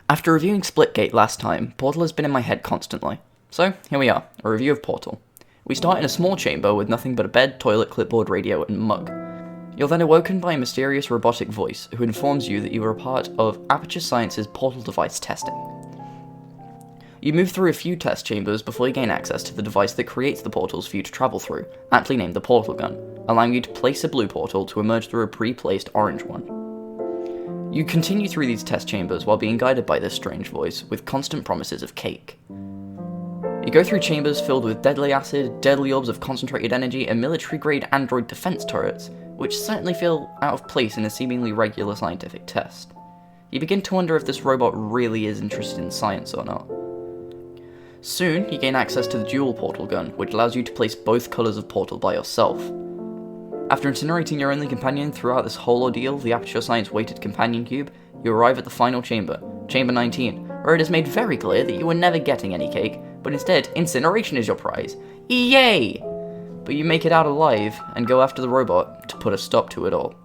After reviewing Splitgate last time, Portal has been in my head constantly. So, here we are, a review of Portal. We start in a small chamber with nothing but a bed, toilet, clipboard, radio, and mug. You're then awoken by a mysterious robotic voice who informs you that you are a part of Aperture Science's Portal device testing. You move through a few test chambers before you gain access to the device that creates the portals for you to travel through, aptly named the Portal Gun, allowing you to place a blue portal to emerge through a pre-placed orange one. You continue through these test chambers while being guided by this strange voice, with constant promises of cake. You go through chambers filled with deadly acid, deadly orbs of concentrated energy, and military-grade android defense turrets, which certainly feel out of place in a seemingly regular scientific test. You begin to wonder if this robot really is interested in science or not. Soon, you gain access to the dual portal gun, which allows you to place both colours of portal by yourself. After incinerating your only companion throughout this whole ordeal, the Aperture Science weighted companion cube, you arrive at the final chamber, Chamber 19, where it is made very clear that you are never getting any cake, but instead, incineration is your prize. Yay! But you make it out alive, and go after the robot to put a stop to it all.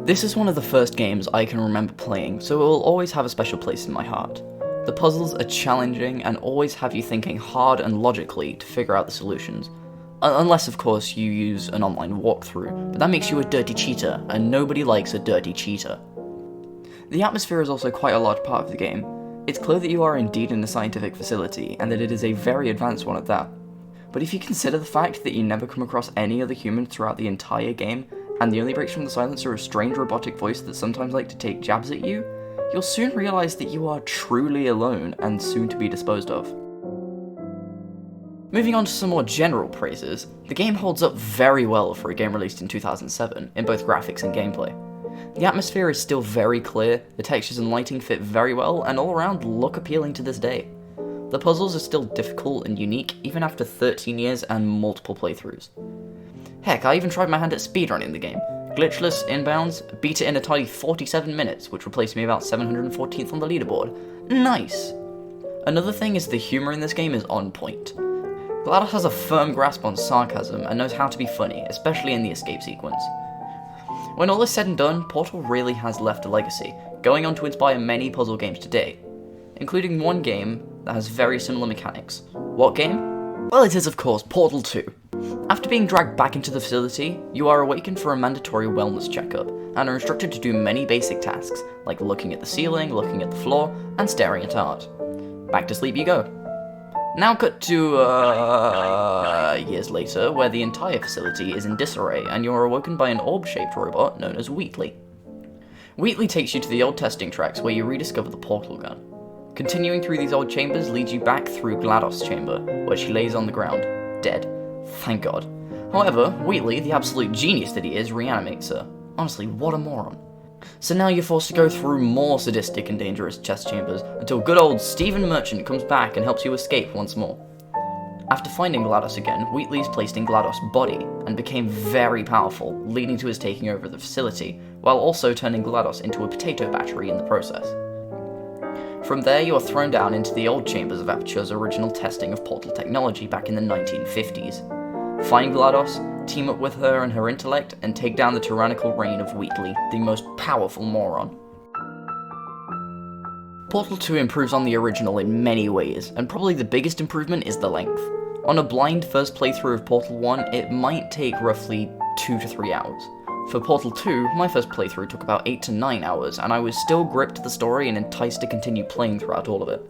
This is one of the first games I can remember playing, so it will always have a special place in my heart. The puzzles are challenging and always have you thinking hard and logically to figure out the solutions. Unless, of course, you use an online walkthrough, but that makes you a dirty cheater, and nobody likes a dirty cheater. The atmosphere is also quite a large part of the game. It's clear that you are indeed in a scientific facility, and that it is a very advanced one at that. But if you consider the fact that you never come across any other humans throughout the entire game, and the only breaks from the silence are a strange robotic voice that sometimes like to take jabs at you, you'll soon realize that you are truly alone and soon to be disposed of. Moving on to some more general praises, the game holds up very well for a game released in 2007, in both graphics and gameplay. The atmosphere is still very clear, the textures and lighting fit very well, and all around look appealing to this day. The puzzles are still difficult and unique, even after 13 years and multiple playthroughs. Heck, I even tried my hand at speedrunning the game. Glitchless, inbounds, beat it in a tidy 47 minutes, which would place me about 714th on the leaderboard. Nice! Another thing is the humour in this game is on point. GLaDOS has a firm grasp on sarcasm and knows how to be funny, especially in the escape sequence. When all is said and done, Portal really has left a legacy, going on to inspire many puzzle games today, including one game that has very similar mechanics. What game? Well, it is of course Portal 2. After being dragged back into the facility, you are awakened for a mandatory wellness checkup, and are instructed to do many basic tasks, like looking at the ceiling, looking at the floor, and staring at art. Back to sleep you go. Now cut to, years later, where the entire facility is in disarray, and you are awoken by an orb-shaped robot known as Wheatley. Wheatley takes you to the old testing tracks where you rediscover the portal gun. Continuing through these old chambers leads you back through GLaDOS' chamber, where she lays on the ground, dead. Thank God. However, Wheatley, the absolute genius that he is, reanimates her. Honestly, what a moron. So now you're forced to go through more sadistic and dangerous test chambers, until good old Stephen Merchant comes back and helps you escape once more. After finding GLaDOS again, Wheatley is placed in GLaDOS' body, and became very powerful, leading to his taking over the facility, while also turning GLaDOS into a potato battery in the process. From there, you are thrown down into the old chambers of Aperture's original testing of portal technology back in the 1950s. Find GLaDOS, team up with her and her intellect, and take down the tyrannical reign of Wheatley, the most powerful moron. Portal 2 improves on the original in many ways, and probably the biggest improvement is the length. On a blind first playthrough of Portal 1, it might take roughly 2 to 3 hours. For Portal 2, my first playthrough took about 8 to 9 hours, and I was still gripped to the story and enticed to continue playing throughout all of it.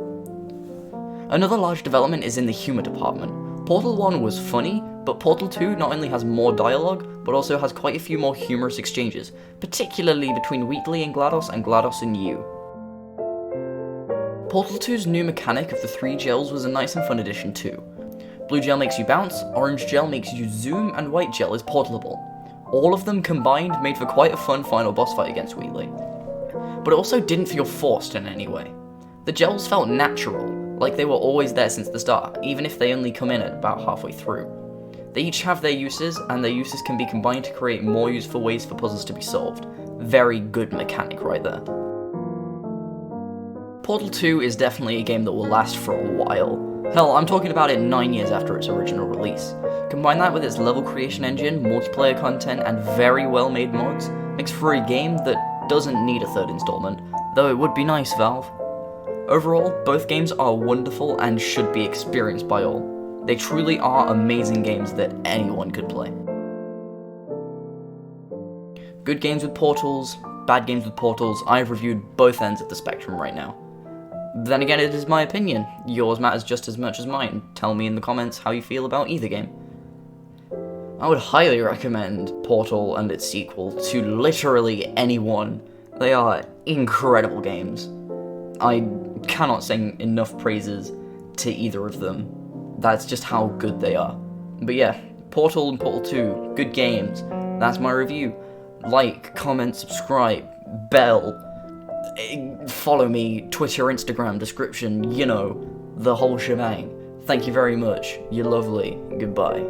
Another large development is in the humour department. Portal 1 was funny, but Portal 2 not only has more dialogue, but also has quite a few more humorous exchanges, particularly between Wheatley and GLaDOS and you. Portal 2's new mechanic of the 3 gels was a nice and fun addition too. Blue gel makes you bounce, orange gel makes you zoom, and white gel is portalable. All of them combined made for quite a fun final boss fight against Wheatley. But it also didn't feel forced in any way. The gels felt natural, like they were always there since the start, even if they only come in at about halfway through. They each have their uses, and their uses can be combined to create more useful ways for puzzles to be solved. Very good mechanic right there. Portal 2 is definitely a game that will last for a while. Hell, I'm talking about it 9 years after its original release. Combine that with its level creation engine, multiplayer content, and very well made mods, makes for a game that doesn't need a third installment, though it would be nice, Valve. Overall, both games are wonderful and should be experienced by all. They truly are amazing games that anyone could play. Good games with portals, bad games with portals, I've reviewed both ends of the spectrum right now. Then again, it is my opinion. Yours matters just as much as mine. Tell me in the comments how you feel about either game. I would highly recommend Portal and its sequel to literally anyone. They are incredible games. I cannot sing enough praises to either of them. That's just how good they are. But yeah, Portal and Portal 2, good games. That's my review. Like, comment, subscribe, bell, follow me, Twitter, Instagram, description, you know, the whole shebang. Thank you very much. You're lovely. Goodbye.